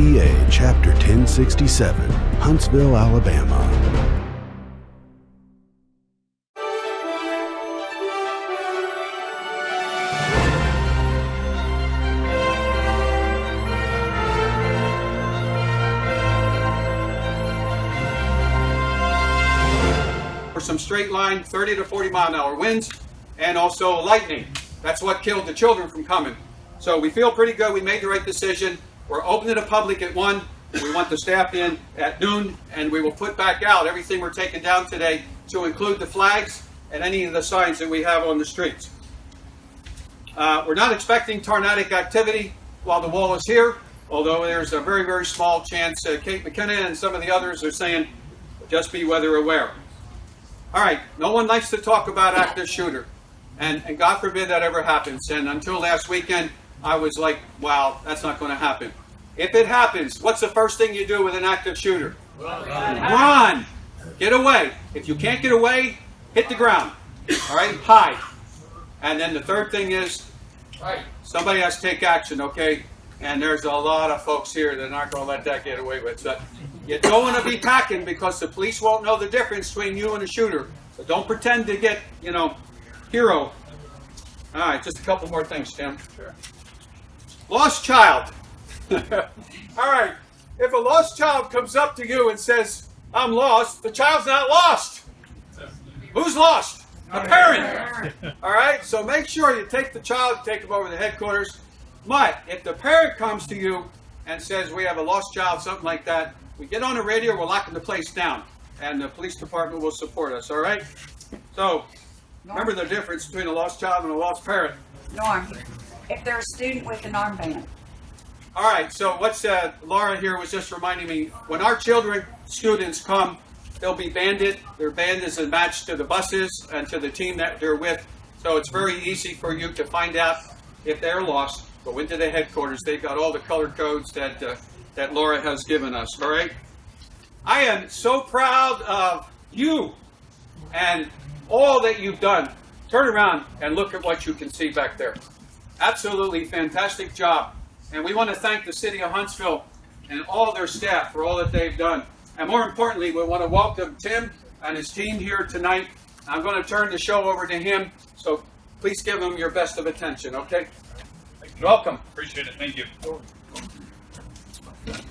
TWTA Chapter 1067, Huntsville, Alabama. Some straight line 30 to 40 mile an hour winds and also lightning. That's what killed the children from coming. So we feel pretty good. We made the right decision. We're open to the public at 1. We want the staff in at noon, and we will put back out everything we're taking down today to include the flags and any of the signs that we have on the streets. We're not expecting tornadic activity while the wall is here, although there's a very, very small chance. Kate McKenna and some of the others are saying just be weather aware. All right, no one likes to talk about active shooter, and God forbid that ever happens. And until last weekend, I was like, wow, that's not going to happen. If it happens, what's the first thing you do with an active shooter? Run! Get away. If you can't get away, hit the ground. All right, hide. And then the third thing is, somebody has to take action, okay? And there's a lot of folks here that aren't going to let that get away with. So you don't want to be packing because the police won't know the difference between you and a shooter. So don't pretend to get, hero. All right, just a couple more things, Tim. Sure. Lost child. All right, if a lost child comes up to you and says, I'm lost, the child's not lost. Who's lost? The parent. All right, so make sure you take the child, take him over to headquarters. But if the parent comes to you and says, we have a lost child, something like that, we get on the radio, we're locking the place down, and the police department will support us, all right? So, remember the difference between a lost child and a lost parent. Norm, if they're a student with an armband. All right, so what's Laura here was just reminding me, when our students come, they'll be banded. Their band is matched to the buses and to the team that they're with, so it's very easy for you to find out if they're lost. Go into the headquarters. They've got all the color codes that Laura has given us, all right? I am so proud of you and all that you've done. Turn around and look at what you can see back there. Absolutely fantastic job. And we want to thank the city of Huntsville and all their staff for all that they've done. And more importantly, we want to welcome Tim and his team here tonight. I'm going to turn the show over to him, so please give him your best of attention, okay? Welcome. Appreciate it. Thank you.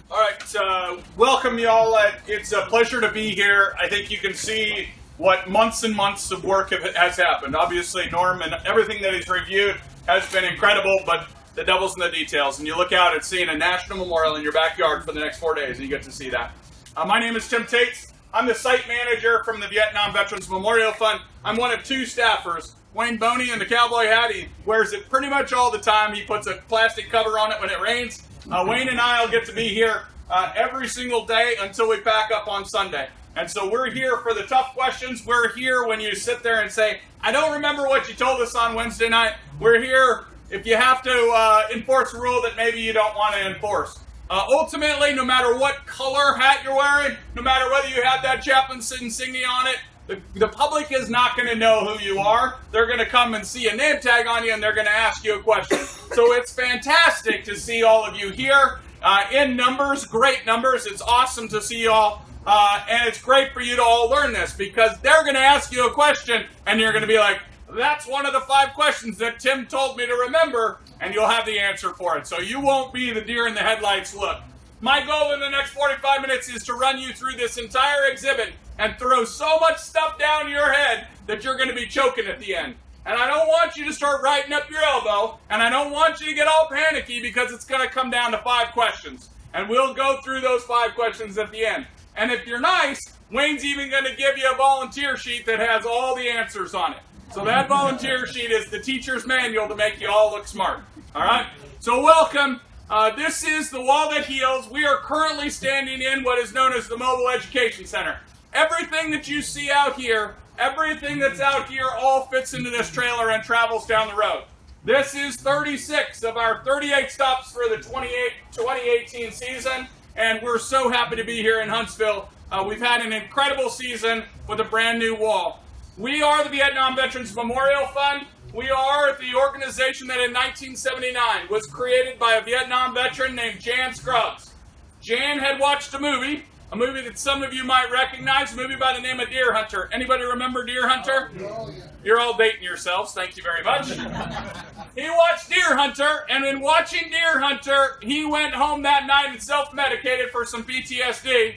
All right. Welcome, y'all. It's a pleasure to be here. I think you can see what months and months of work has happened. Obviously, Norm and everything that he's reviewed has been incredible, but the devil's in the details. And you look out at seeing a national memorial in your backyard for the next 4 days, and you get to see that. My name is Tim Tetz. I'm the site manager from the Vietnam Veterans Memorial Fund. I'm one of 2 staffers. Wayne Boney in the cowboy hat, he wears it pretty much all the time. He puts a plastic cover on it when it rains. Wayne and I will get to be here every single day until we pack up on Sunday. And so we're here for the tough questions. We're here when you sit there and say, I don't remember what you told us on Wednesday night. We're here if you have to enforce a rule that maybe you don't want to enforce. Ultimately, no matter what color hat you're wearing, no matter whether you have that chaplain's insignia on it, the public is not going to know who you are. They're going to come and see a name tag on you, and they're going to ask you a question. So it's fantastic to see all of you here in numbers, great numbers. It's awesome to see you all, and it's great for you to all learn this because they're going to ask you a question, and you're going to be like, that's one of the 5 questions that Tim told me to remember, and you'll have the answer for it. So you won't be the deer in the headlights look. My goal in the next 45 minutes is to run you through this entire exhibit and throw so much stuff down your head that you're going to be choking at the end. And I don't want you to start writing up your elbow, and I don't want you to get all panicky because it's going to come down to 5 questions. And we'll go through those 5 questions at the end. And if you're nice, Wayne's even going to give you a volunteer sheet that has all the answers on it. So that volunteer sheet is the teacher's manual to make you all look smart. All right? So welcome. This is the Wall That Heals. We are currently standing in what is known as the Mobile Education Center. Everything that you see out here, everything that's out here all fits into this trailer and travels down the road. This is 36 of our 38 stops for the 2018 season, and we're so happy to be here in Huntsville. We've had an incredible season with a brand new wall. We are the Vietnam Veterans Memorial Fund. We are the organization that in 1979 was created by a Vietnam veteran named Jan Scruggs. Jan had watched a movie that some of you might recognize, a movie by the name of Deer Hunter. Anybody remember Deer Hunter? You're all dating yourselves, thank you very much. He watched Deer Hunter, and in watching Deer Hunter, he went home that night and self-medicated for some PTSD.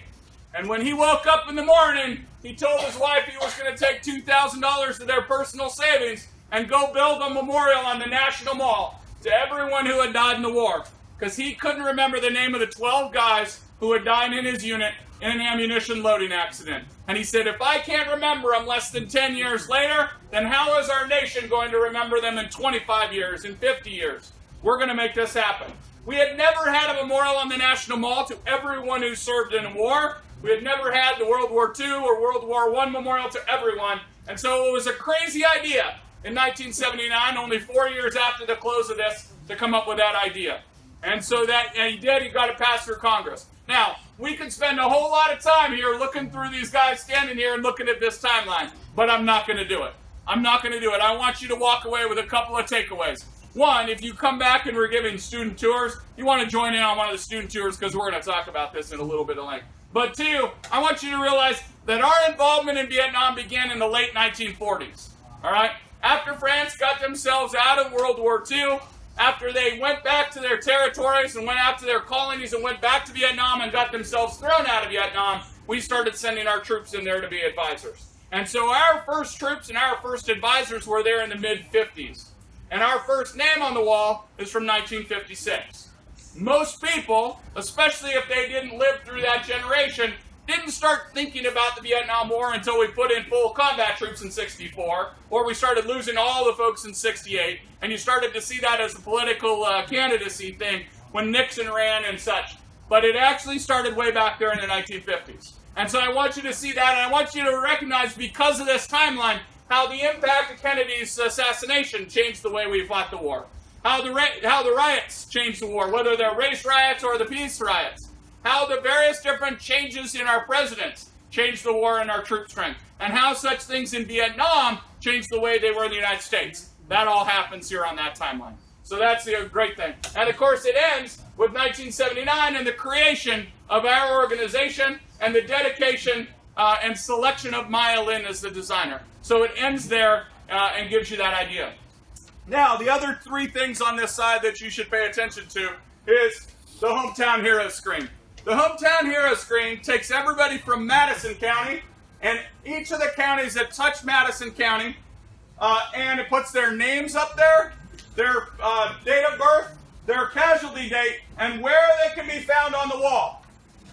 And when he woke up in the morning, he told his wife he was going to take $2,000 of their personal savings and go build a memorial on the National Mall to everyone who had died in the war. Because he couldn't remember the name of the 12 guys who had died in his unit in an ammunition loading accident. And he said, if I can't remember them less than 10 years later, then how is our nation going to remember them in 25 years, in 50 years? We're going to make this happen. We had never had a memorial on the National Mall to everyone who served in a war. We had never had the World War II or World War I memorial to everyone. And so it was a crazy idea in 1979, only 4 years after the close of this, to come up with that idea. And so he got it passed through Congress. Now, we could spend a whole lot of time here looking through these guys standing here and looking at this timeline, but I'm not going to do it. I'm not going to do it. I want you to walk away with a couple of takeaways. One, if you come back and we're giving student tours, you want to join in on one of the student tours because we're going to talk about this in a little bit of length. But two, I want you to realize that our involvement in Vietnam began in the late 1940s. All right? After France got themselves out of World War II, after they went back to their territories and went out to their colonies and went back to Vietnam and got themselves thrown out of Vietnam, we started sending our troops in there to be advisors. And so our first troops and our first advisors were there in the mid-50s. And our first name on the wall is from 1956. Most people, especially if they didn't live through that generation, didn't start thinking about the Vietnam War until we put in full combat troops in 64, or we started losing all the folks in 68, and you started to see that as a political candidacy thing when Nixon ran and such. But it actually started way back there in the 1950s. And so I want you to see that, and I want you to recognize, because of this timeline, how the impact of Kennedy's assassination changed the way we fought the war. How the riots changed the war, whether they're race riots or the peace riots. How the various different changes in our presidents changed the war and our troop strength. And how such things in Vietnam changed the way they were in the United States. That all happens here on that timeline. So that's the great thing. And of course it ends with 1979 and the creation of our organization and the dedication and selection of Maya Lin as the designer. So it ends there and gives you that idea. Now, the other three things on this side that you should pay attention to is the Hometown Hero screen. The Hometown Hero screen takes everybody from Madison County and each of the counties that touch Madison County, and it puts their names up there, their date of birth, their casualty date, and where they can be found on the wall.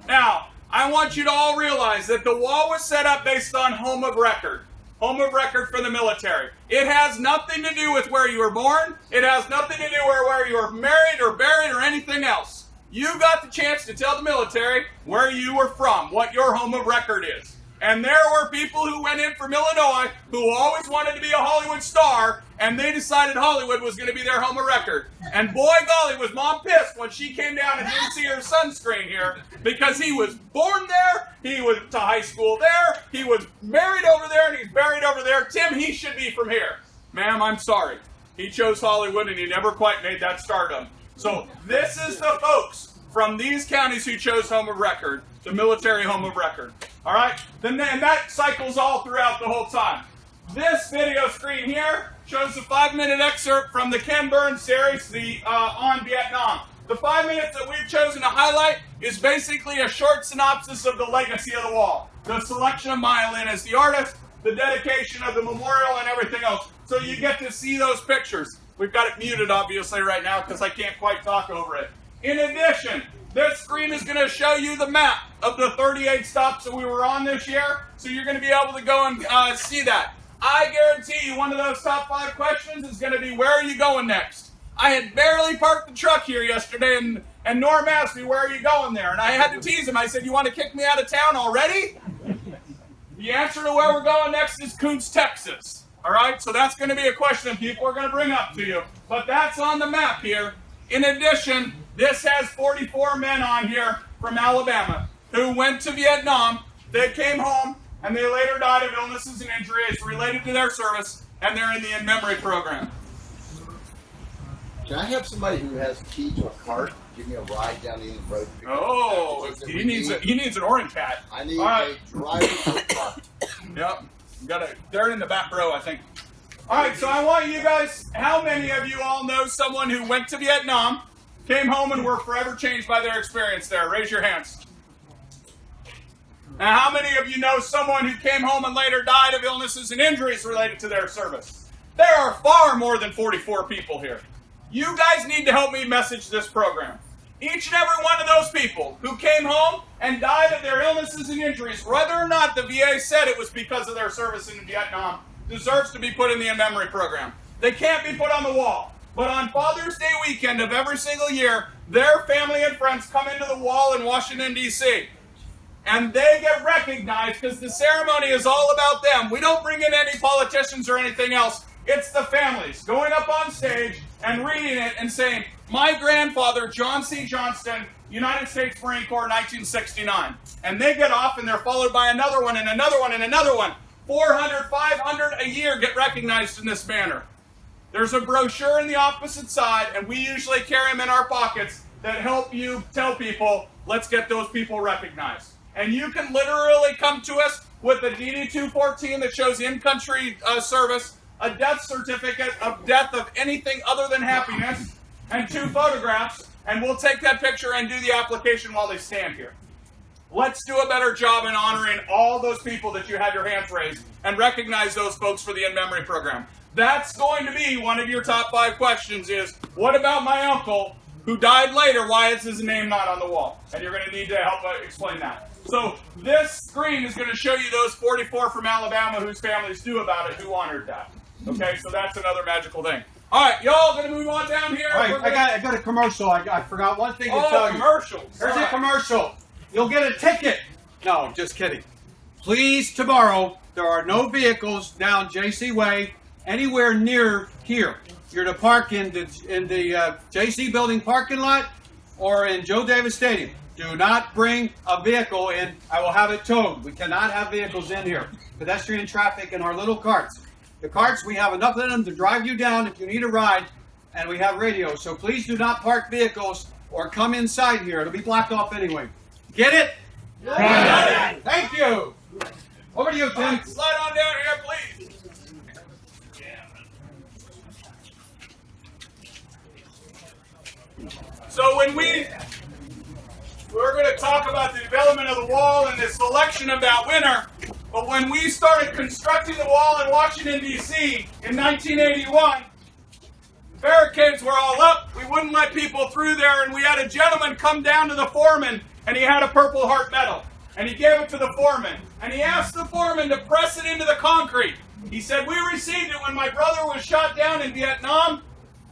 Now, I want you to all realize that the wall was set up based on home of record. Home of record for the military. It has nothing to do with where you were born. It has nothing to do with where you were married or buried or anything else. You got the chance to tell the military where you were from, what your home of record is. And there were people who went in from Illinois who always wanted to be a Hollywood star, and they decided Hollywood was going to be their home of record. And boy golly, was Mom pissed when she came down and didn't see her son's screen here, because he was born there, he went to high school there, he was married over there, and he's buried over there. Tim, he should be from here. Ma'am, I'm sorry. He chose Hollywood, and he never quite made that stardom. So this is the folks from these counties who chose home of record, the military home of record. All right? And that cycles all throughout the whole time. This video screen here shows a 5-minute excerpt from the Ken Burns series, on Vietnam. The 5 minutes that we've chosen to highlight is basically a short synopsis of the legacy of the wall. The selection of Maya Lin as the artist, the dedication of the memorial, and everything else. So you get to see those pictures. We've got it muted, obviously, right now because I can't quite talk over it. In addition, this screen is going to show you the map of the 38 stops that we were on this year, so you're going to be able to go and see that. I guarantee you one of those top 5 questions is going to be, where are you going next? I had barely parked the truck here yesterday, and Norm asked me, where are you going there? And I had to tease him. I said, you want to kick me out of town already? The answer to where we're going next is Kuntz, Texas. All right, so that's going to be a question people are going to bring up to you. But that's on the map here. In addition, this has 44 men on here from Alabama who went to Vietnam. They came home, and they later died of illnesses and injuries related to their service, and they're in the in-memory program. Can I have somebody who has a key to a cart give me a ride down the end of the road? Oh, he needs an orange hat. I need All right. a driver to a cart. Yep. They're in the back row, I think. All right, so I want you guys, how many of you all know someone who went to Vietnam, came home, and were forever changed by their experience there? Raise your hands. Now, how many of you know someone who came home and later died of illnesses and injuries related to their service? There are far more than 44 people here. You guys need to help me message this program. Each and every one of those people who came home and died of their illnesses and injuries, whether or not the VA said it was because of their service in Vietnam, deserves to be put in the in-memory program. They can't be put on the wall. But on Father's Day weekend of every single year, their family and friends come into the wall in Washington, D.C., and they get recognized because the ceremony is all about them. We don't bring in any politicians or anything else. It's the families going up on stage and reading it and saying, my grandfather, John C. Johnston, United States Marine Corps, 1969. And they get off and they're followed by another one and another one and another one. 400, 500 a year get recognized in this manner. There's a brochure in the opposite side, and we usually carry them in our pockets that help you tell people, let's get those people recognized. And you can literally come to us with a DD-214 that shows in-country service, a death certificate of death of anything other than happiness, and 2 photographs, and we'll take that picture and do the application while they stand here. Let's do a better job in honoring all those people that you had your hands raised and recognize those folks for the in-memory program. That's going to be one of your top 5 questions is, what about my uncle who died later? Why is his name not on the wall? And you're going to need to help explain that. So this screen is going to show you those 44 from Alabama whose families knew about it, who honored that. Okay, so that's another magical thing. All right, y'all going to move on down here. All right, I got a commercial. I forgot one thing to tell you. Commercials. Here's a commercial. You'll get a ticket. No, just kidding. Please, tomorrow, there are no vehicles down JC Way anywhere near here. You're to park in the JC building parking lot or in Joe Davis Stadium. Do not bring a vehicle in. I will have it towed. We cannot have vehicles in here. Pedestrian traffic in our little carts. The carts, we have enough of them to drive you down if you need a ride, and we have radios. So please do not park vehicles or come inside here. It'll be blocked off anyway. Get it? Yeah. Thank you. Over to you, Tim. Right, slide on down here, please. So when we're going to talk about the development of the wall and the selection of that winner, but when we started constructing the wall in Washington, D.C. in 1981, the barricades were all up. We wouldn't let people through there, and we had a gentleman come down to the foreman, and he had a Purple Heart medal, and he gave it to the foreman, and he asked the foreman to press it into the concrete. He said, we received it when my brother was shot down in Vietnam,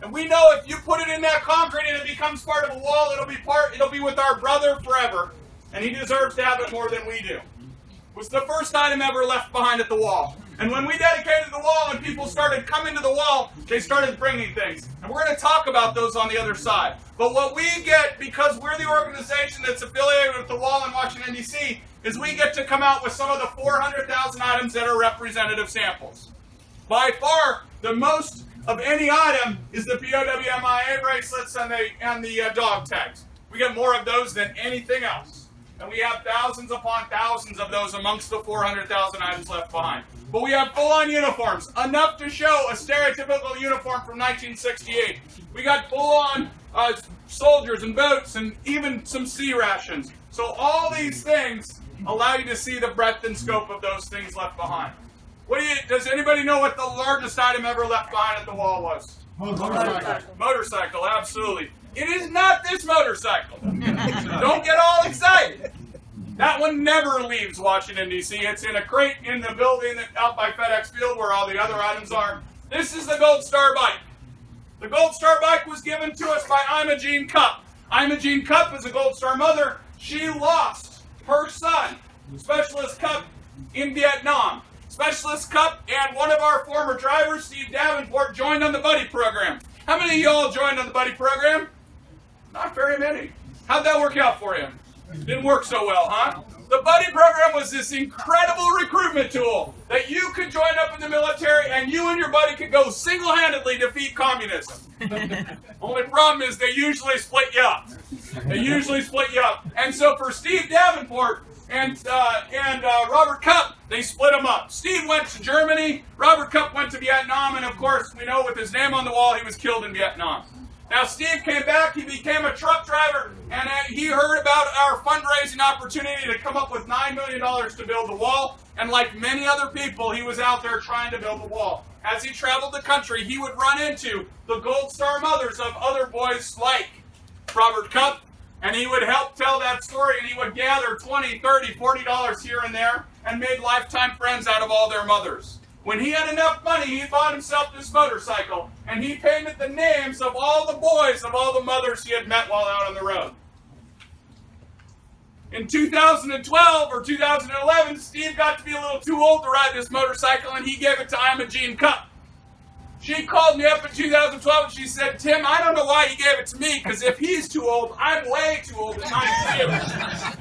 and we know if you put it in that concrete and it becomes part of a wall, it'll be with our brother forever, and he deserves to have it more than we do. It was the first item ever left behind at the wall. And when we dedicated the wall and people started coming to the wall, they started bringing things. And we're going to talk about those on the other side. But what we get, because we're the organization that's affiliated with the wall in Washington, D.C., is we get to come out with some of the 400,000 items that are representative samples. By far, the most of any item is the POWMIA bracelets and the dog tags. We get more of those than anything else. And we have thousands upon thousands of those amongst the 400,000 items left behind. But we have full-on uniforms, enough to show a stereotypical uniform from 1968. We got full-on soldiers and boats and even some sea rations. So all these things allow you to see the breadth and scope of those things left behind. Does anybody know what the largest item ever left behind at the wall was? Motorcycle. Motorcycle, absolutely. It is not this motorcycle. Don't get all excited. That one never leaves Washington, D.C. It's in a crate in the building out by FedEx Field where all the other items are. This is the Gold Star bike. The Gold Star bike was given to us by Imogene Cupp. Imogene Cupp is a Gold Star mother. She lost her son, Specialist Cupp, in Vietnam. Specialist Cupp and one of our former drivers, Steve Davenport, joined on the buddy program. How many of y'all joined on the buddy program? Not very many. How'd that work out for you? Didn't work so well, huh? The buddy program was this incredible recruitment tool that you could join up in the military and you and your buddy could go single-handedly defeat communism. Only problem is they usually split you up. And so for Steve Davenport and Robert Cupp, they split them up. Steve went to Germany, Robert Cupp went to Vietnam, and of course, we know with his name on the wall, he was killed in Vietnam. Now, Steve came back, he became a truck driver, and he heard about our fundraising opportunity to come up with $9 million to build the wall, and like many other people, he was out there trying to build the wall. As he traveled the country, he would run into the Gold Star mothers of other boys like Robert Cupp, and he would help tell that story, and he would gather $20, $30, $40 here and there, and made lifetime friends out of all their mothers. When he had enough money, he bought himself this motorcycle, and he painted the names of all the boys of all the mothers he had met while out on the road. In 2012 or 2011, Steve got to be a little too old to ride this motorcycle, and he gave it to Imogene Cupp. She called me up in 2012, and she said, Tim, I don't know why he gave it to me, because if he's too old, I'm way too old, and I'm too.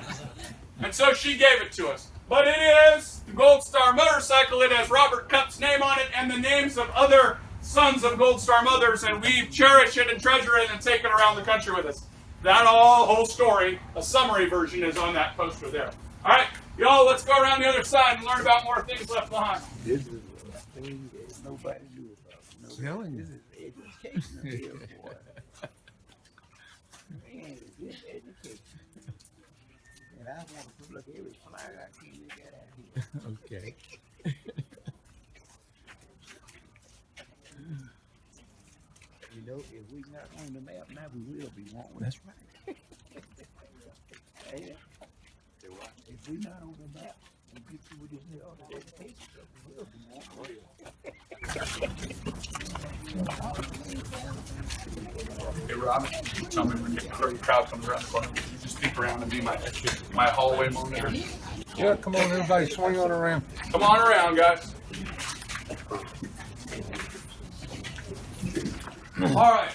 And so she gave it to us. But it is the Gold Star motorcycle. It has Robert Cupp's name on it and the names of other sons of Gold Star mothers, and we cherish it and treasure it and take it around the country with us. That whole story, a summary version, is on that poster there. All right, y'all, let's go around the other side and learn about more things left behind. This is a thing that nobody knew about. Telling you. This is educational here, boy. Man, this is education. And I want to put like every flag I can to get out here. Okay. You know, if we're not on the map now, we will be, won't we? That's right. Hey, if we're not on the map, we get you with this all the education stuff, we will be, won't we? Hey, Robin, tell me when the crowd comes around the corner. Just speak around and be my hallway monitor. Yeah, come on, everybody, swing on around. Come on around, guys. All right.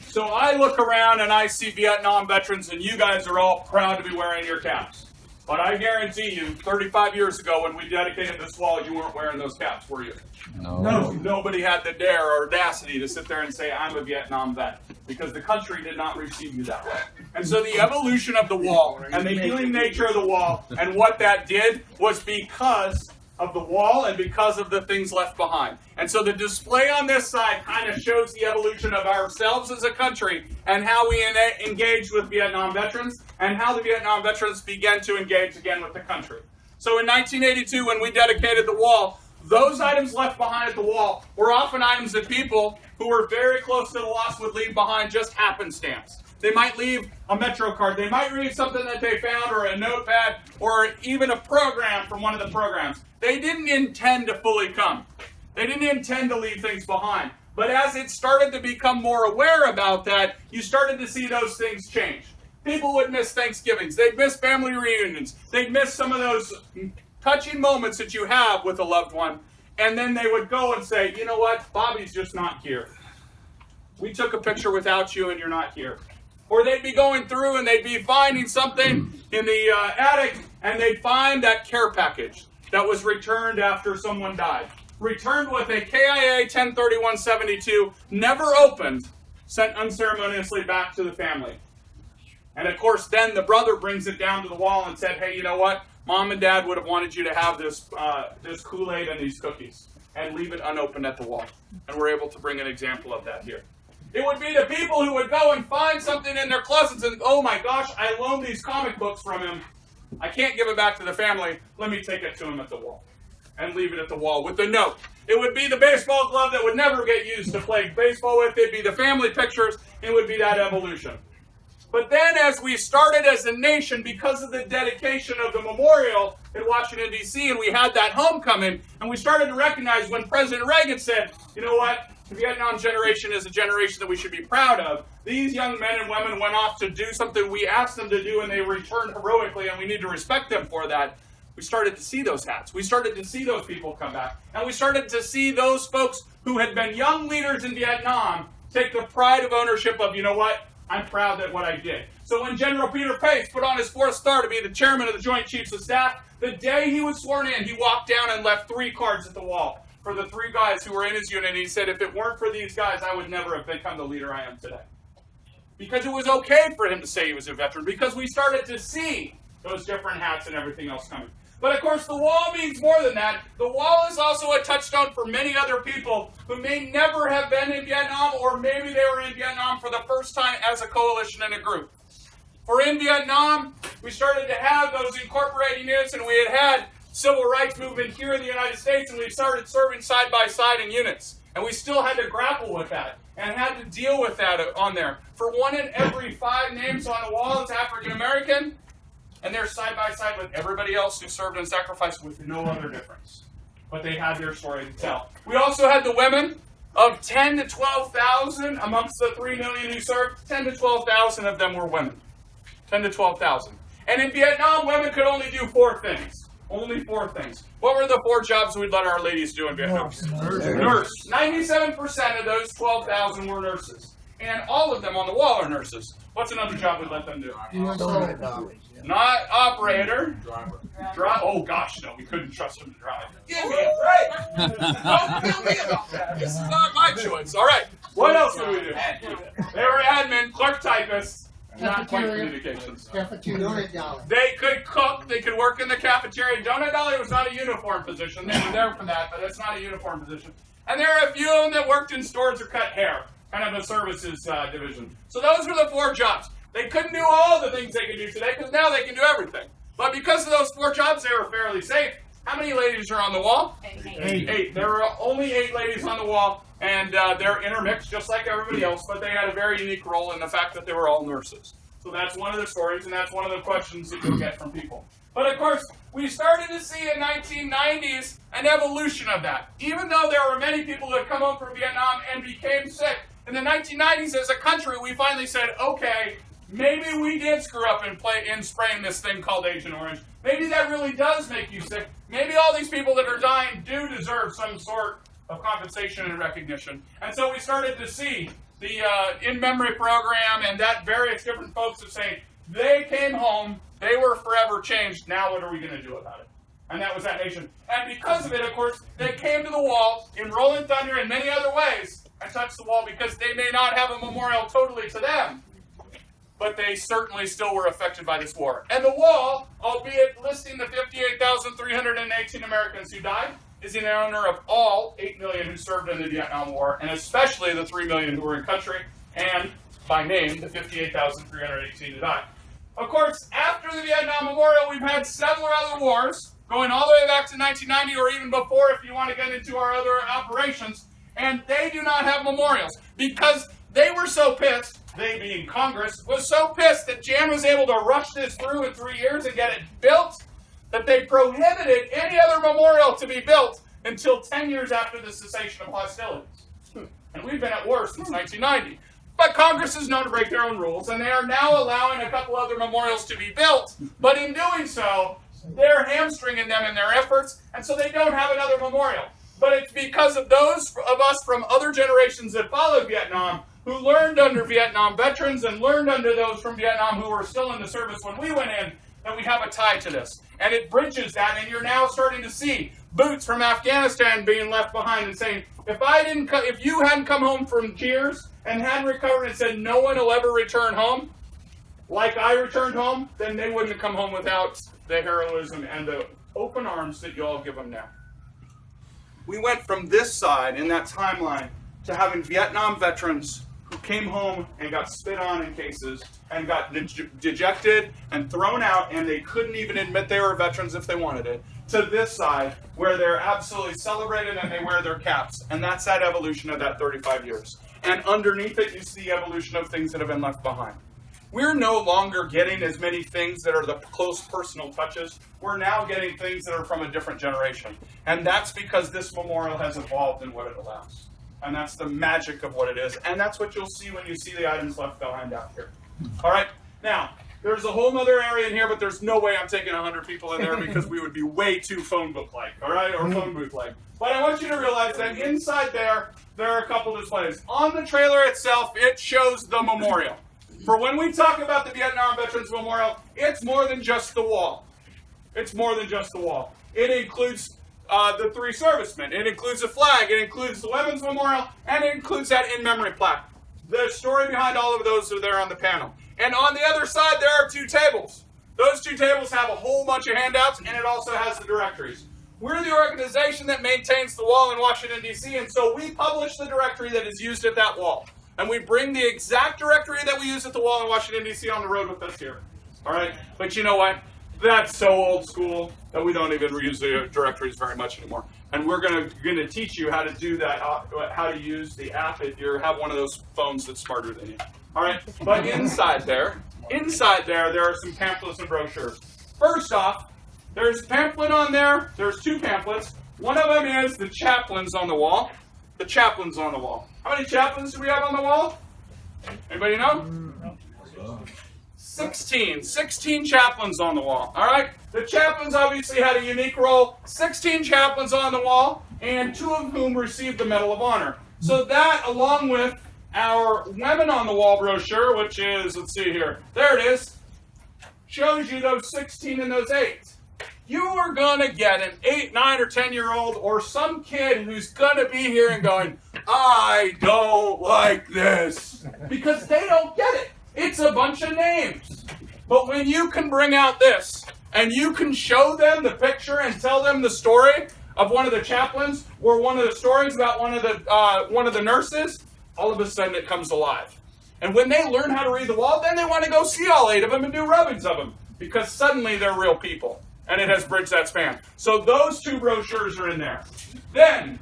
So I look around and I see Vietnam veterans, and you guys are all proud to be wearing your caps. But I guarantee you, 35 years ago when we dedicated this wall, you weren't wearing those caps, were you? No. Nobody had the dare or audacity to sit there and say, I'm a Vietnam vet, because the country did not receive you that way. And so the evolution of the wall and the healing nature of the wall and what that did was because of the wall and because of the things left behind. And so the display on this side kind of shows the evolution of ourselves as a country and how we engaged with Vietnam veterans and how the Vietnam veterans began to engage again with the country. So in 1982, when we dedicated the wall, those items left behind at the wall were often items that people who were very close to the loss would leave behind just happenstance. They might leave a Metro card. They might leave something that they found or a notepad or even a program from one of the programs. They didn't intend to fully come. They didn't intend to leave things behind. But as it started to become more aware about that, you started to see those things change. People would miss Thanksgivings. They'd miss family reunions. They'd miss some of those touching moments that you have with a loved one. And then they would go and say, you know what, Bobby's just not here. We took a picture without you and you're not here. Or they'd be going through and they'd be finding something in the attic and they'd find that care package that was returned after someone died. Returned with a KIA 103172, never opened, sent unceremoniously back to the family. And of course, then the brother brings it down to the wall and said, hey, you know what? Mom and Dad would have wanted you to have this Kool-Aid and these cookies and leave it unopened at the wall. And we're able to bring an example of that here. It would be the people who would go and find something in their closets and, oh my gosh, I loaned these comic books from him. I can't give it back to the family. Let me take it to him at the wall. And leave it at the wall with the note. It would be the baseball glove that would never get used to play baseball with. It'd be the family pictures. It would be that evolution. But then as we started as a nation, because of the dedication of the memorial in Washington, D.C., and we had that homecoming, and we started to recognize when President Reagan said, you know what, the Vietnam generation is a generation that we should be proud of. These young men and women went off to do something we asked them to do, and they returned heroically, and we need to respect them for that. We started to see those hats. We started to see those people come back. And we started to see those folks who had been young leaders in Vietnam take the pride of ownership of, you know what, I'm proud that what I did. So when General Peter Pace put on his 4th star to be the chairman of the Joint Chiefs of Staff, the day he was sworn in, he walked down and left 3 cards at the wall for the 3 guys who were in his unit. And he said, if it weren't for these guys, I would never have become the leader I am today. Because it was okay for him to say he was a veteran, because we started to see those different hats and everything else coming. But of course, the wall means more than that. The wall is also a touchstone for many other people who may never have been in Vietnam, or maybe they were in Vietnam for the first time as a coalition and a group. For in Vietnam, we started to have those incorporating units, and we had civil rights movement here in the United States, and we started serving side by side in units. And we still had to grapple with that and had to deal with that on there. For 1 in every 5 names on the wall is African American, and they're side by side with everybody else who served and sacrificed with no other difference. But they had their story to tell. We also had the women of 10 to 12,000 amongst the 3 million who served. 10 to 12,000 of them were women. 10 to 12,000. And in Vietnam, women could only do 4 things. Only 4 things. What were the 4 jobs we'd let our ladies do in Vietnam? Nurse. 97% of those 12,000 were nurses. And all of them on the wall are nurses. What's another job we'd let them do? Not operator. Driver. Oh gosh, no, we couldn't trust them to drive. Give me a break. Don't kill me about that. This is not my choice. All right. What else do we do? They were admin, clerk typists, not quite communications. They could cook. They could work in the cafeteria. Donut Dolly was not a uniform position. They were there for that, but it's not a uniform position. And there are a few of them that worked in stores or cut hair, kind of a services division. So those were the 4 jobs. They couldn't do all the things they could do today, because now they can do everything. But because of those 4 jobs, they were fairly safe. How many ladies are on the wall? 8. There were only 8 ladies on the wall, and they're intermixed just like everybody else, but they had a very unique role in the fact that they were all nurses. So that's one of the stories, and that's one of the questions that you'll get from people. But of course, we started to see in 1990s an evolution of that. Even though there were many people who had come home from Vietnam and became sick, in the 1990s as a country, we finally said, okay, maybe we did screw up in spraying this thing called Agent Orange. Maybe that really does make you sick. Maybe all these people that are dying do deserve some sort of compensation and recognition. And so we started to see the in-memory program and that various different folks of saying, they came home, they were forever changed, now what are we going to do about it? And that was that nation. And because of it, of course, they came to the wall in Rolling Thunder and many other ways and touched the wall, because they may not have a memorial totally to them, but they certainly still were affected by this war. And the wall, albeit listing the 58,318 Americans who died, is in honor of all 8 million who served in the Vietnam War, and especially the 3 million who were in country, and by name, the 58,318 who died. Of course, after the Vietnam Memorial, we've had several other wars, going all the way back to 1990, or even before if you want to get into our other operations, and they do not have memorials, because they were so pissed, they being Congress, was so pissed that Jan was able to rush this through in 3 years and get it built, that they prohibited any other memorial to be built until 10 years after the cessation of hostilities. And we've been at war since 1990. But Congress is known to break their own rules, and they are now allowing a couple other memorials to be built. But in doing so, they're hamstringing them in their efforts, and so they don't have another memorial. But it's because of those of us from other generations that followed Vietnam, who learned under Vietnam veterans and learned under those from Vietnam who were still in the service when we went in, that we have a tie to this. And it bridges that, and you're now starting to see boots from Afghanistan being left behind and saying, if you hadn't come home from Cheers and hadn't recovered and said no one will ever return home, like I returned home, then they wouldn't have come home without the heroism and the open arms that you all give them now. We went from this side in that timeline to having Vietnam veterans who came home and got spit on in cases and got dejected and thrown out, and they couldn't even admit they were veterans if they wanted it, to this side where they're absolutely celebrated and they wear their caps. And that's that evolution of that 35 years. And underneath it, you see evolution of things that have been left behind. We're no longer getting as many things that are the close personal touches. We're now getting things that are from a different generation. And that's because this memorial has evolved in what it allows. And that's the magic of what it is. And that's what you'll see when you see the items left behind out here. All right? Now, there's a whole other area in here, but there's no way I'm taking 100 people in there because we would be way too phone book-like, all right? Or phone booth-like. But I want you to realize that inside there are a couple displays. On the trailer itself, it shows the memorial. For when we talk about the Vietnam Veterans Memorial, it's more than just the wall. It's more than just the wall. It includes the 3 servicemen. It includes a flag. It includes the Women's Memorial, and it includes that in-memory plaque. The story behind all of those are there on the panel. And on the other side, there are 2 tables. Those 2 tables have a whole bunch of handouts, and it also has the directories. We're the organization that maintains the wall in Washington, D.C., and so we publish the directory that is used at that wall. And we bring the exact directory that we use at the wall in Washington, D.C. on the road with us here. All right? But you know what? That's so old school that we don't even use the directories very much anymore. And we're going to teach you how to do that, how to use the app if you have one of those phones that's smarter than you. All right? But inside there are some pamphlets and brochures. First off, there's a pamphlet on there. There's 2 pamphlets. One of them is the chaplains on the wall. The chaplains on the wall. How many chaplains do we have on the wall? Anybody know? 16 chaplains on the wall. All right? The chaplains obviously had a unique role. 16 chaplains on the wall, and 2 of whom received the Medal of Honor. So that, along with our Women on the Wall brochure, which is, let's see here, there it is, shows you those 16 and those 8. You are going to get an 8, 9, or 10-year-old or some kid who's going to be here and going, I don't like this. Because they don't get it. It's a bunch of names. But when you can bring out this, and you can show them the picture and tell them the story of one of the chaplains, or one of the stories about one of the nurses, all of a sudden it comes alive. And when they learn how to read the wall, then they want to go see all 8 of them and do rubbings of them. Because suddenly they're real people. And it has bridged that span. So those 2 brochures are in there. Then,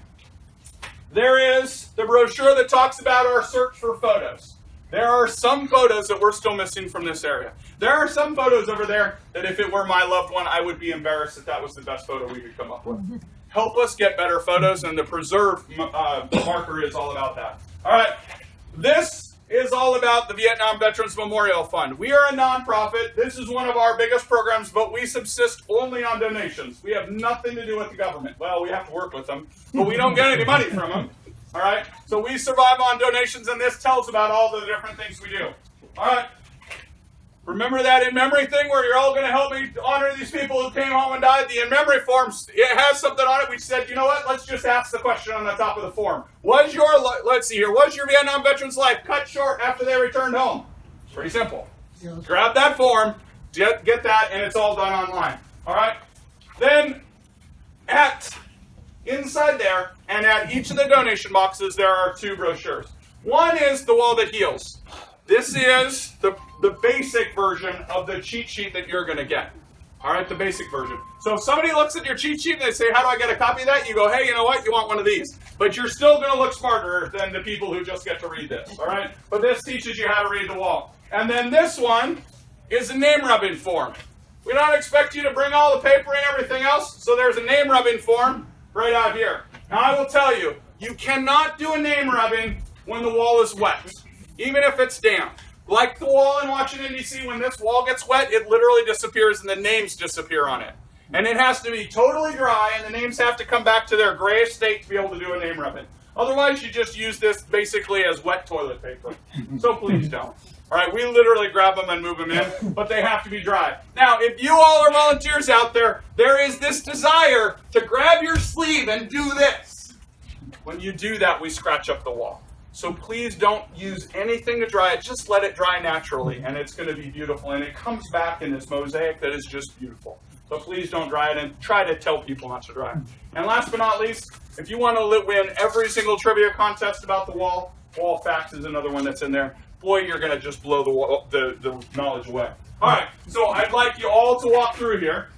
there is the brochure that talks about our search for photos. There are some photos that we're still missing from this area. There are some photos over there that if it were my loved one, I would be embarrassed that that was the best photo we could come up with. Help us get better photos, and the preserve marker is all about that. All right, this is all about the Vietnam Veterans Memorial Fund. We are a nonprofit. This is one of our biggest programs, but we subsist only on donations. We have nothing to do with the government. Well, we have to work with them, but we don't get any money from them. All right? So we survive on donations, and this tells about all the different things we do. All right? Remember that in-memory thing where you're all going to help me honor these people who came home and died? The in-memory forms, it has something on it. We said, you know what? Let's just ask the question on the top of the form. Was your Vietnam veteran's life cut short after they returned home? It's pretty simple. Grab that form, get that, and it's all done online. All right? Then, inside there, and at each of the donation boxes, there are 2 brochures. One is The Wall That Heals. This is the basic version of the cheat sheet that you're going to get. All right, the basic version. So if somebody looks at your cheat sheet and they say, how do I get a copy of that? You go, hey, you know what? You want one of these. But you're still going to look smarter than the people who just get to read this. All right? But this teaches you how to read the wall. And then this one is a name rubbing form. We don't expect you to bring all the paper and everything else, so there's a name rubbing form right out here. Now I will tell you, you cannot do a name rubbing when the wall is wet, even if it's damp. Like the wall in Washington, D.C., when this wall gets wet, it literally disappears and the names disappear on it. And it has to be totally dry, and the names have to come back to their grayish state to be able to do a name rubbing. Otherwise, you just use this basically as wet toilet paper. So please don't. All right, we literally grab them and move them in, but they have to be dry. Now, if you all are volunteers out there, there is this desire to grab your sleeve and do this. When you do that, we scratch up the wall. So please don't use anything to dry it. Just let it dry naturally, and it's going to be beautiful. And it comes back in this mosaic that is just beautiful. So please don't dry it, and try to tell people not to dry it. And last but not least, if you want to win every single trivia contest about the wall, Wall Facts is another one that's in there. Boy, you're going to just blow the knowledge away. All right, so I'd like you all to walk through here.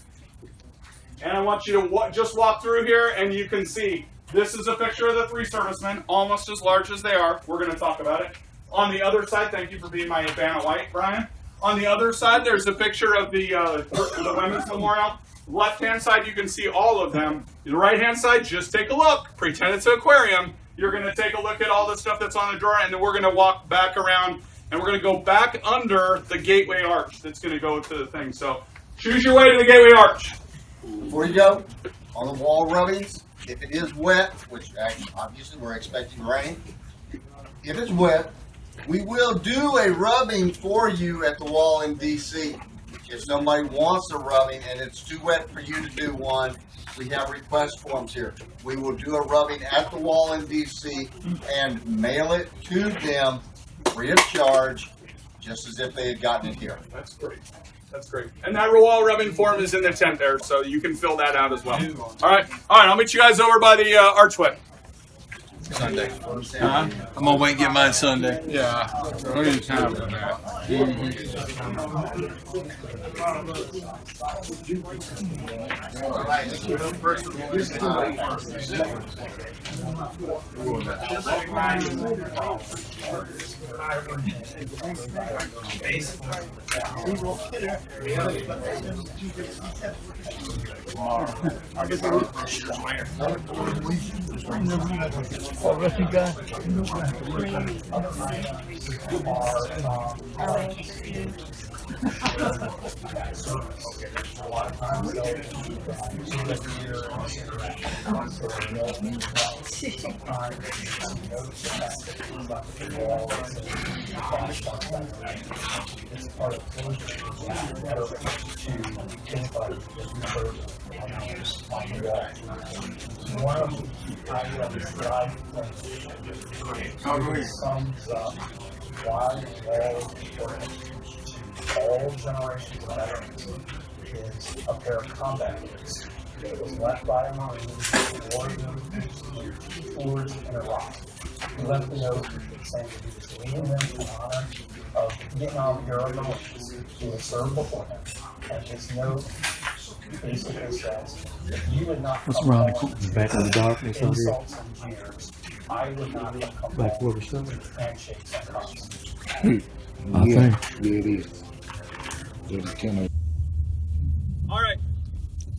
And I want you to just walk through here, and you can see this is a picture of the 3 servicemen, almost as large as they are. We're going to talk about it. On the other side, thank you for being my Vanna White, Brian. On the other side, there's a picture of the Women's Memorial. Left-hand side, you can see all of them. The right-hand side, just take a look. Pretend it's an aquarium. You're going to take a look at all the stuff that's on the drawer, and then we're going to walk back around, and we're going to go back under the gateway arch that's going to go to the thing. So choose your way to the gateway arch. Before you go, on the wall rubbings, if it is wet, which obviously we're expecting rain, if it's wet, We will do a rubbing for you at the wall in DC. If somebody wants a rubbing and it's too wet for you to do one, we have request forms here. We will do a rubbing at the wall in DC and mail it to them free of charge, just as if they had gotten it here. That's great. That's great. And that wall rubbing form is in the tent there, so you can fill that out as well. All right. I'll meet you guys over by the archway. Sunday. I'm gonna wait and get mine Sunday. Yeah. What are you talking about? What you got? Sums up why all generations of veterans is a pair of combat boots. It was left by a Marine who wore them tours in Iraq. He left the note saying that he was leaving them in honor of Vietnam era militias who had served before him. And his note basically says, if you would not come back in the darkness out here. insults and jeers, I would not have come Back where home we started. with handshakes and hugs. I think. Yeah, it is. It's kind of. All right.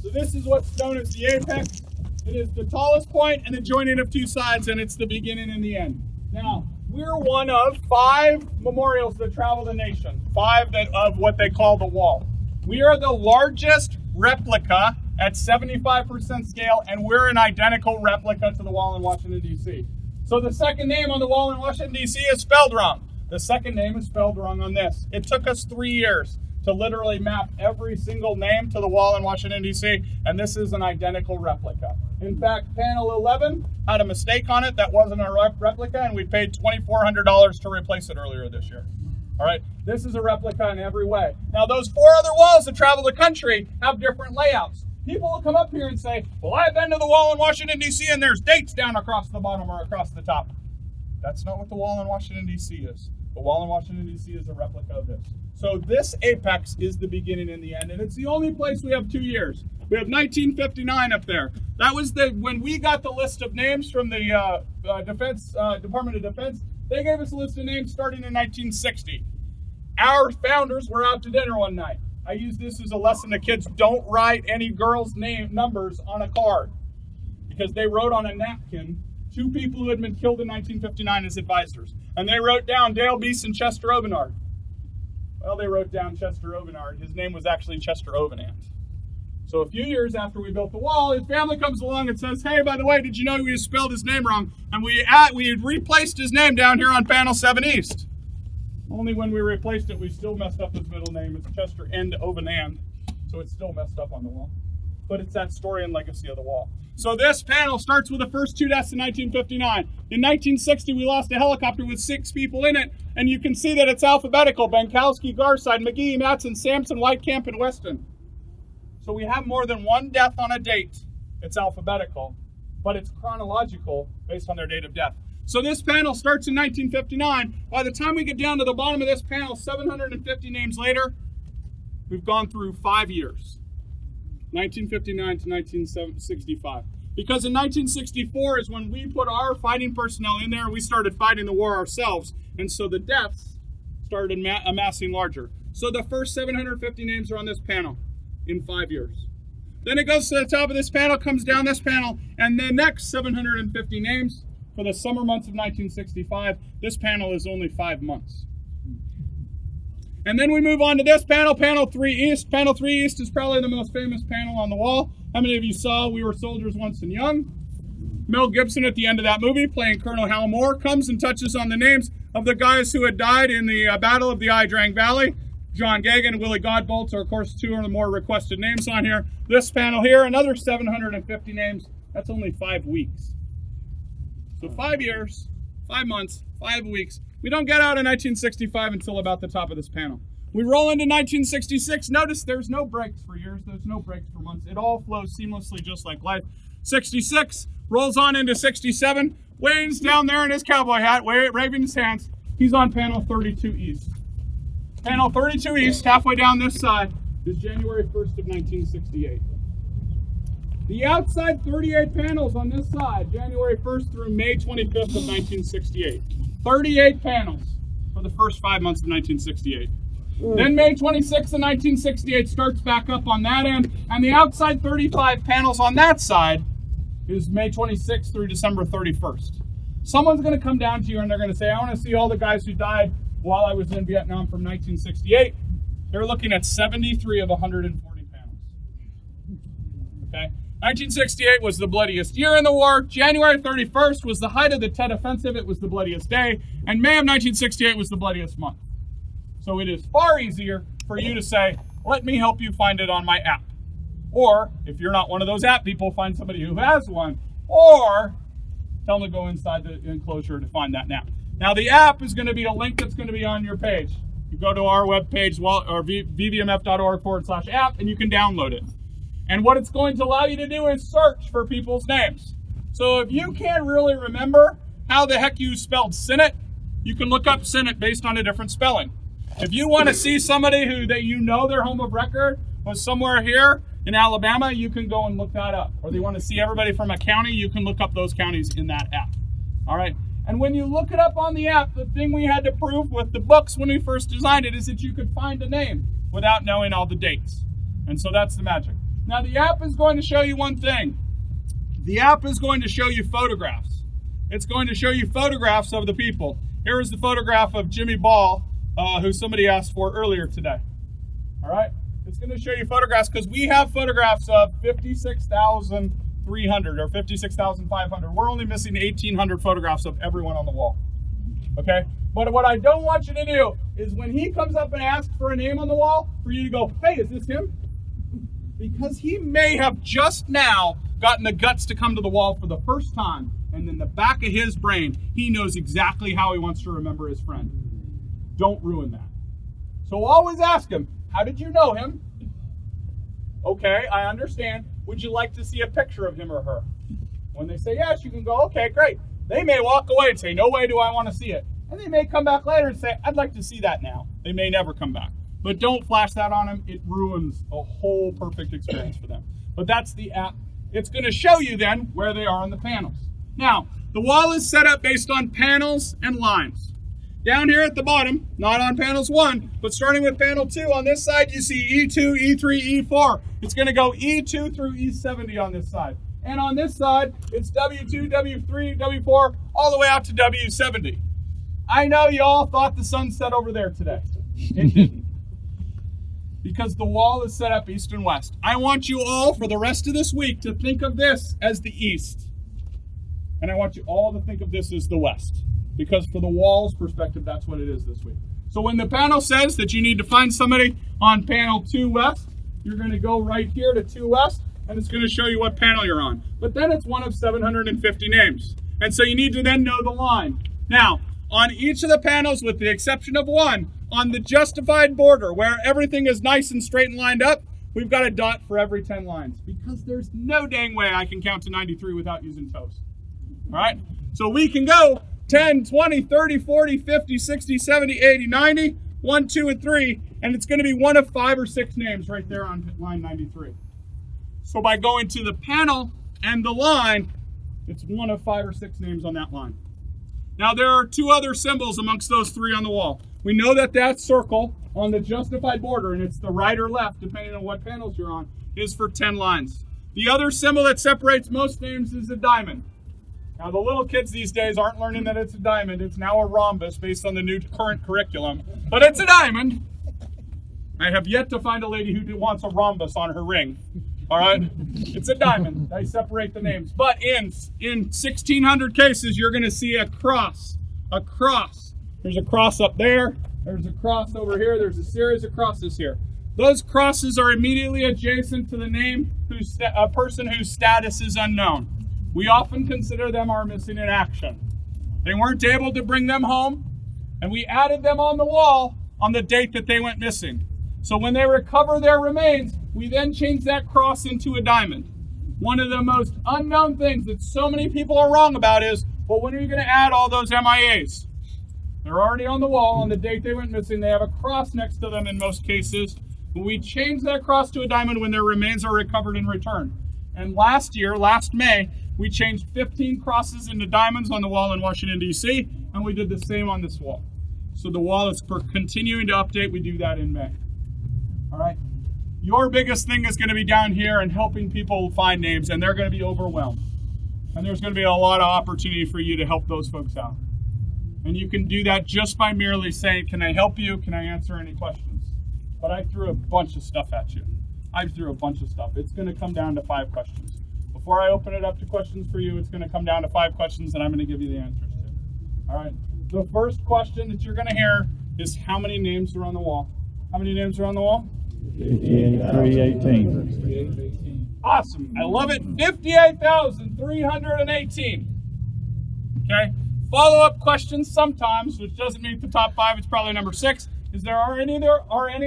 So this is what's known as the apex. It is the tallest point and the joining of two sides, and it's the beginning and the end. Now, we're one of 5 memorials that travel the nation, 5 of what they call the wall. We are the largest replica at 75% scale, and we're an identical replica to the wall in Washington, D.C. So the second name on the wall in Washington, D.C. is spelled wrong. The second name is spelled wrong on this. It took us 3 years to literally map every single name to the wall in Washington, D.C., and this is an identical replica. In fact, panel 11 had a mistake on it that wasn't a replica, and we paid $2,400 to replace it earlier this year. All right, this is a replica in every way. Now, those 4 other walls that travel the country have different layouts. People will come up here and say, well, I've been to the wall in Washington, D.C., and there's dates down across the bottom or across the top. That's not what the wall in Washington, D.C. is. The wall in Washington, D.C. is a replica of this. So this apex is the beginning and the end, and it's the only place we have 2 years. We have 1959 up there. That was when we got the list of names from the Department of Defense. They gave us a list of names starting in 1960. Our founders were out to dinner one night. I use this as a lesson to kids: don't write any girls' numbers on a card, because they wrote on a napkin 2 people who had been killed in 1959 as advisors, and they wrote down Dale Beese and Chester Ovenard. Well, they wrote down Chester Ovenard. His name was actually Chester Ovenand. So a few years after we built the wall, his family comes along and says, hey, by the way, did you know we spelled his name wrong? And we replaced his name down here on panel 7 East. Only when we replaced it, we still messed up his middle name. It's Chester End Ovenand. So it's still messed up on the wall. But it's that story and legacy of the wall. So this panel starts with the first 2 deaths in 1959. In 1960, we lost a helicopter with 6 people in it, and you can see that it's alphabetical: Bankowski, Garside, McGee, Matson, Sampson, Whitecamp, and Weston. So we have more than 1 death on a date. It's alphabetical, but it's chronological based on their date of death. So this panel starts in 1959. By the time we get down to the bottom of this panel, 750 names later, we've gone through 5 years. 1959 to 1965. Because in 1964 is when we put our fighting personnel in there, we started fighting the war ourselves, and so the deaths started amassing larger. So the first 750 names are on this panel in 5 years. Then it goes to the top of this panel, comes down this panel, and the next 750 names for the summer months of 1965. This panel is only 5 months. And then we move on to this panel, panel 3 East. Panel 3 East is probably the most famous panel on the wall. How many of you saw We Were Soldiers Once and Young? Mel Gibson at the end of that movie, playing Colonel Hal Moore, comes and touches on the names of the guys who had died in the Battle of the Idrang Valley. John Gagan and Willie Godbolts are, of course, two of the more requested names on here. This panel here, another 750 names. That's only 5 weeks. So 5 years, 5 months, 5 weeks. We don't get out in 1965 until about the top of this panel. We roll into 1966. Notice there's no breaks for years. There's no breaks for months. It all flows seamlessly just like life. 66 rolls on into 67. Wayne's down there in his cowboy hat, waving his hands. He's on panel 32 East. Panel 32 East, halfway down this side, is January 1st of 1968. The outside 38 panels on this side, January 1st through May 25th of 1968. 38 panels for the first 5 months of 1968. Then May 26th of 1968 starts back up on that end, and the outside 35 panels on that side is May 26th through December 31st. Someone's going to come down to you and they're going to say, I want to see all the guys who died while I was in Vietnam from 1968. They're looking at 73 of 140 panels. Okay? 1968 was the bloodiest year in the war. January 31st was the height of the Tet Offensive. It was the bloodiest day. And May of 1968 was the bloodiest month. So it is far easier for you to say, let me help you find it on my app. Or, if you're not one of those app people, find somebody who has one. Or, tell them to go inside the enclosure to find that app. Now, the app is going to be a link that's going to be on your page. You go to our webpage, or vvmf.org/app, and you can download it. And what it's going to allow you to do is search for people's names. So if you can't really remember how the heck you spelled Senate, you can look up Senate based on a different spelling. If you want to see somebody who that you know their home of record was somewhere here in Alabama, you can go and look that up. Or they want to see everybody from a county, you can look up those counties in that app. All right. And when you look it up on the app, the thing we had to prove with the books when we first designed it is that you could find a name without knowing all the dates. And so that's the magic. Now the app is going to show you one thing. The app is going to show you photographs. It's going to show you photographs of the people. Here is the photograph of Jimmy Ball, who somebody asked for earlier today. All right? It's going to show you photographs because we have photographs of 56,300 or 56,500. We're only missing 1,800 photographs of everyone on the wall. Okay? But what I don't want you to do is when he comes up and asks for a name on the wall, for you to go, hey, is this him? Because he may have just now gotten the guts to come to the wall for the first time, and in the back of his brain, he knows exactly how he wants to remember his friend. Don't ruin that. So always ask him, how did you know him? Okay, I understand. Would you like to see a picture of him or her? When they say yes, you can go, okay, great. They may walk away and say, no way do I want to see it. And they may come back later and say, I'd like to see that now. They may never come back. But don't flash that on them. It ruins a whole perfect experience for them. But that's the app. It's going to show you then where they are on the panels. Now, the wall is set up based on panels and lines. Down here at the bottom, not on panels 1, but starting with panel 2, on this side you see E2, E3, E4. It's going to go E2 through E70 on this side. And on this side, it's W2, W3, W4, all the way out to W70. I know you all thought the sun set over there today. It didn't. Because the wall is set up east and west. I want you all, for the rest of this week, to think of this as the east. And I want you all to think of this as the west. Because for the wall's perspective, that's what it is this week. So when the panel says that you need to find somebody on panel 2 west, you're going to go right here to 2 west, and it's going to show you what panel you're on. But then it's one of 750 names. And so you need to then know the line. Now, on each of the panels, with the exception of one, on the justified border, where everything is nice and straight and lined up, we've got a dot for every 10 lines. Because there's no dang way I can count to 93 without using toes. All right? So we can go 10, 20, 30, 40, 50, 60, 70, 80, 90, 1, 2, and 3, and it's going to be one of 5 or 6 names right there on line 93. So by going to the panel and the line, it's one of 5 or 6 names on that line. Now there are 2 other symbols amongst those 3 on the wall. We know that that circle on the justified border, and it's the right or left, depending on what panels you're on, is for 10 lines. The other symbol that separates most names is a diamond. Now, the little kids these days aren't learning that it's a diamond. It's now a rhombus based on the new current curriculum. But it's a diamond. I have yet to find a lady who wants a rhombus on her ring. All right? It's a diamond. They separate the names. But in 1,600 cases, you're going to see a cross. A cross. There's a cross up there. There's a cross over here. There's a series of crosses here. Those crosses are immediately adjacent to the name a person whose status is unknown. We often consider them our missing in action. They weren't able to bring them home, and we added them on the wall on the date that they went missing. So when they recover their remains, we then change that cross into a diamond. One of the most unknown things that so many people are wrong about is, well, when are you going to add all those MIAs? They're already on the wall on the date they went missing. They have a cross next to them in most cases. We change that cross to a diamond when their remains are recovered and returned. And last May, we changed 15 crosses into diamonds on the wall in Washington, D.C., and we did the same on this wall. So the wall is continuing to update. We do that in May. All right? Your biggest thing is going to be down here and helping people find names, and they're going to be overwhelmed. And there's going to be a lot of opportunity for you to help those folks out. And you can do that just by merely saying, can I help you? Can I answer any questions? But I threw a bunch of stuff at you. It's going to come down to 5 questions. Before I open it up to questions for you, it's going to come down to 5 questions that I'm going to give you the answers to. All right. The first question that you're going to hear is how many names are on the wall? How many names are on the wall? 58,318. Awesome. I love it. 58,318. Okay. Follow-up questions sometimes, which doesn't meet the top 5. It's probably number 6. Are any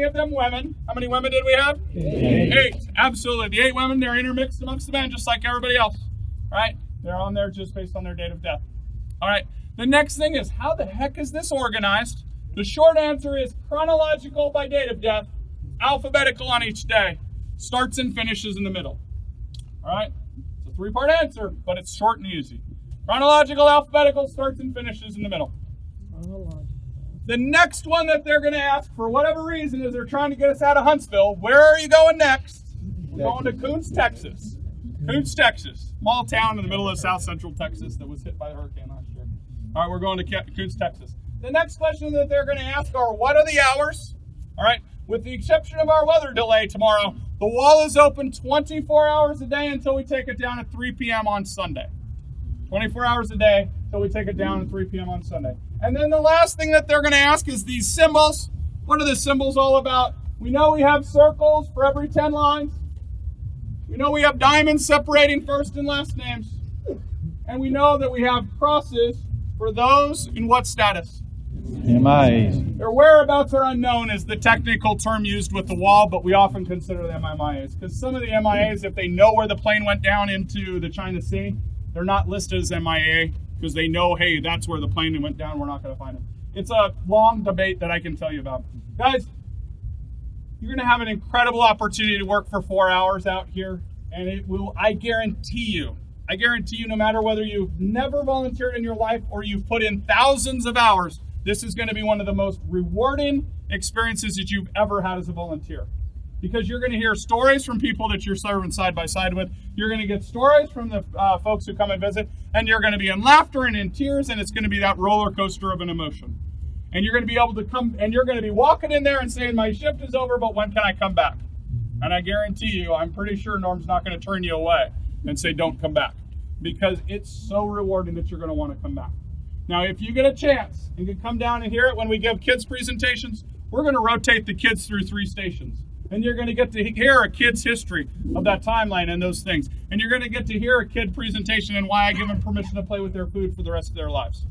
of them women? How many women did we have? 8. Absolutely. The 8 women, they're intermixed amongst the men just like everybody else. Right? They're on there just based on their date of death. All right. The next thing is, how the heck is this organized? The short answer is chronological by date of death, alphabetical on each day, starts and finishes in the middle. All right? It's a 3-part answer, but it's short and easy. Chronological, alphabetical, starts and finishes in the middle. The next one that they're going to ask, for whatever reason, is they're trying to get us out of Huntsville. Where are you going next? We're going to Coons, Texas. Coons, Texas. Small town in the middle of south central Texas that was hit by the hurricane last year. All right, we're going to Coons, Texas. The next question that they're going to ask are, what are the hours? All right, with the exception of our weather delay tomorrow, the wall is open 24 hours a day until we take it down at 3 p.m. on Sunday. 24 hours a day until we take it down at 3 p.m. on Sunday. And then the last thing that they're going to ask is these symbols. What are the symbols all about? We know we have circles for every 10 lines. We know we have diamonds separating first and last names. And we know that we have crosses for those in what status? MIAs. Their whereabouts are unknown is the technical term used with the wall, but we often consider them MIAs. Because some of the MIAs, if they know where the plane went down into the China Sea, they're not listed as MIA because they know, hey, that's where the plane went down. We're not going to find them. It's a long debate that I can tell you about. Guys, you're going to have an incredible opportunity to work for 4 hours out here. And it will, I guarantee you, no matter whether you've never volunteered in your life or you've put in thousands of hours, this is going to be one of the most rewarding experiences that you've ever had as a volunteer. Because you're going to hear stories from people that you're serving side by side with. You're going to get stories from the folks who come and visit, and you're going to be in laughter and in tears, and it's going to be that roller coaster of an emotion. And you're going to be able to come, and you're going to be walking in there and saying, my shift is over, but when can I come back? And I guarantee you, I'm pretty sure Norm's not going to turn you away and say, don't come back. Because it's so rewarding that you're going to want to come back. Now, if you get a chance and can come down and hear it when we give kids presentations, we're going to rotate the kids through 3 stations. And you're going to get to hear a kid's history of that timeline and those things. And you're going to get to hear a kid presentation and why I give them permission to play with their food for the rest of their lives.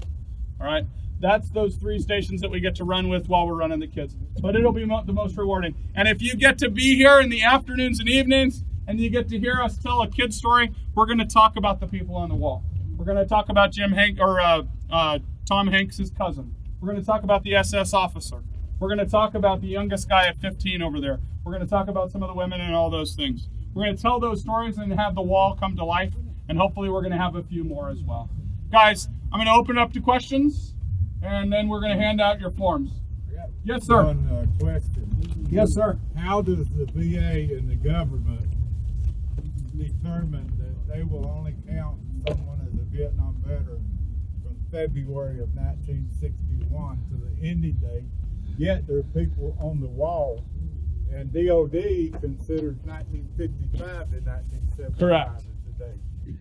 All right? That's those 3 stations that we get to run with while we're running the kids. But it'll be the most rewarding. And if you get to be here in the afternoons and evenings and you get to hear us tell a kid story, we're going to talk about the people on the wall. We're going to talk about Tom Hanks' cousin. We're going to talk about the SS officer. We're going to talk about the youngest guy at 15 over there. We're going to talk about some of the women and all those things. We're going to tell those stories and have the wall come to life, and hopefully we're going to have a few more as well. Guys, I'm going to open up to questions, and then we're going to hand out your forms. Yes, sir. One question. Yes, sir. How does the VA and the government determine that they will only count someone as a Vietnam veteran from February of 1961 to the ending date? Yet there are people on the wall, and DOD considers 1955 to 1975 Correct. today.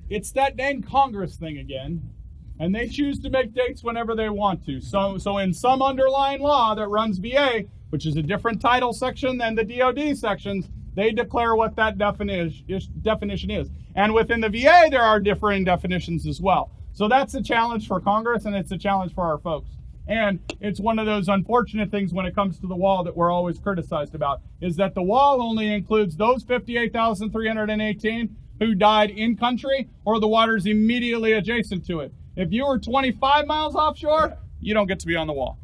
It's that dang Congress thing again. And they choose to make dates whenever they want to. So in some underlying law that runs VA, which is a different title section than the DOD sections, they declare what that definition is. And within the VA, there are differing definitions as well. So that's a challenge for Congress, and it's a challenge for our folks. And it's one of those unfortunate things when it comes to the wall that we're always criticized about, is that the wall only includes those 58,318 who died in country or the waters immediately adjacent to it. If you were 25 miles offshore, you don't get to be on the wall.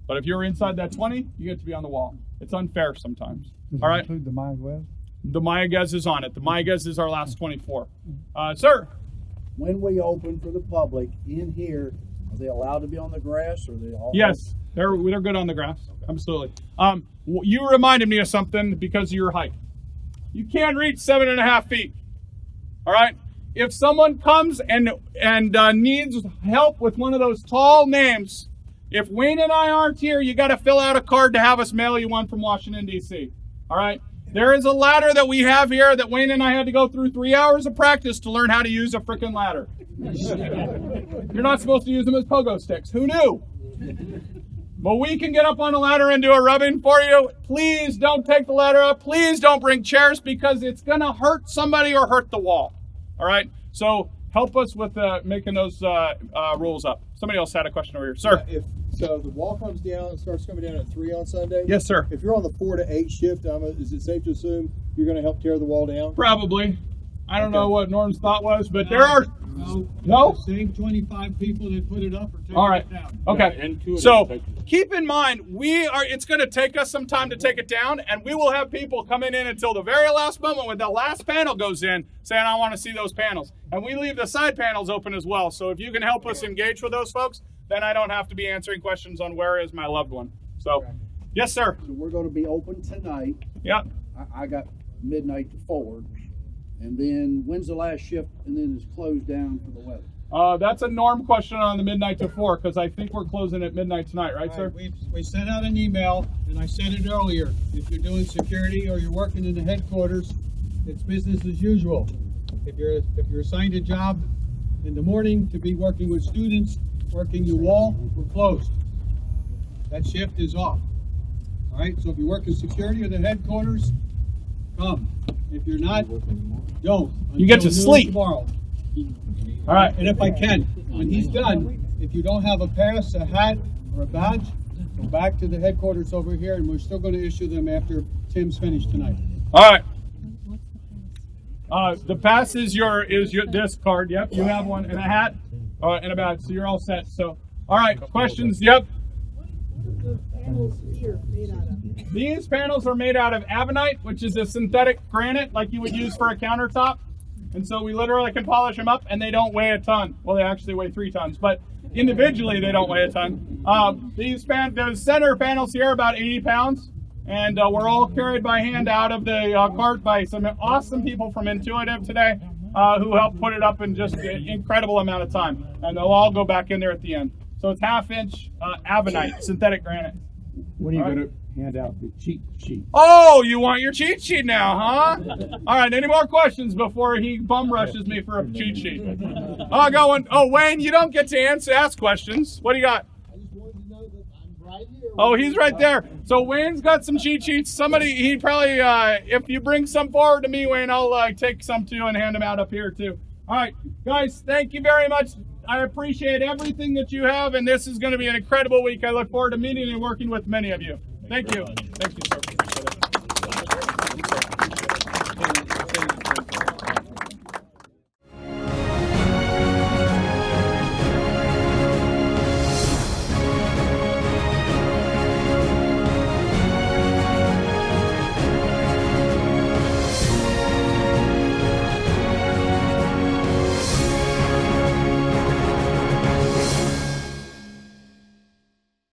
But if you're inside that 20, you get to be on the wall. It's unfair sometimes. Does All it right. include the Mayaguez? The Mayaguez is on it. The Mayaguez is our last 24. Sir. When we open for the public in here, are they allowed to be on the grass, or are they all? Yes, they're good on the grass. Absolutely. You reminded me of something because of your height. You can't reach 7.5 feet. All right. If someone comes and needs help with one of those tall names, if Wayne and I aren't here, you got to fill out a card to have us mail you one from Washington, D.C. All right. There is a ladder that we have here that Wayne and I had to go through 3 hours of practice to learn how to use a freaking ladder. You're not supposed to use them as pogo sticks. Who knew? But we can get up on a ladder and do a rubbing for you. Please don't take the ladder up. Please don't bring chairs because it's going to hurt somebody or hurt the wall. All right? So help us with making those rules up. Somebody else had a question over here. Sir. So the wall comes down and starts coming down at 3 on Sunday? Yes, sir. If you're on the 4 to 8 shift, is it safe to assume you're going to help tear the wall down? Probably. I don't know what Norm's thought was, but there are... No? Same 25 people that put it up or take All right. it down. Okay. So keep in mind, it's going to take us some time to take it down, and we will have people coming in until the very last moment when the last panel goes in saying, I want to see those panels. And we leave the side panels open as well. So if you can help us engage with those folks, then I don't have to be answering questions on where is my loved one. So, yes, sir. So we're going to be open tonight. Yep. I got midnight to 4. And then when's the last shift, and then it's closed down for the weather? That's a Norm question on the midnight to 4, because I think we're closing at midnight tonight, right, sir? We sent out an email, and I said it earlier. If you're doing security or you're working in the headquarters, it's business as usual. If you're assigned a job in the morning to be working with students, working your wall, we're closed. That shift is off. All right, so if you're working security at the headquarters, come. If you're not, don't. You get to until noon sleep. Tomorrow. All right. And if I can, when he's done, if you don't have a pass, a hat, or a badge, go back to the headquarters over here, and we're still going to issue them after Tim's finished tonight. All right. The pass is your this card. Yep, you have one, and a hat, and a badge. So you're all set. So, all right, questions? Yep. These panels are made out of abenite, which is a synthetic granite like you would use for a countertop. And so we literally can polish them up, and they don't weigh a ton. Well, they actually weigh 3 tons, but individually they don't weigh a ton. The center panels here are about 80 pounds, and we're all carried by hand out of the cart by some awesome people from Intuitive today who helped put it up in just an incredible amount of time. And they'll all go back in there at the end. So it's 1/2-inch abenite, synthetic granite. When are you going to hand out the cheat sheet? Oh, you want your cheat sheet now, huh? All right, any more questions before he bum rushes me for a cheat sheet? Oh, go on. Oh, Wayne, you don't get to ask questions. What do you got? I just wanted to know that I'm right here. Oh, he's right there. So Wayne's got some cheat sheets. He probably, if you bring some forward to me, Wayne, I'll take some too and hand them out up here too. All right, guys, thank you very much. I appreciate everything that you have, and this is going to be an incredible week. I look forward to meeting and working with many of you. Thank you. Thank you, sir.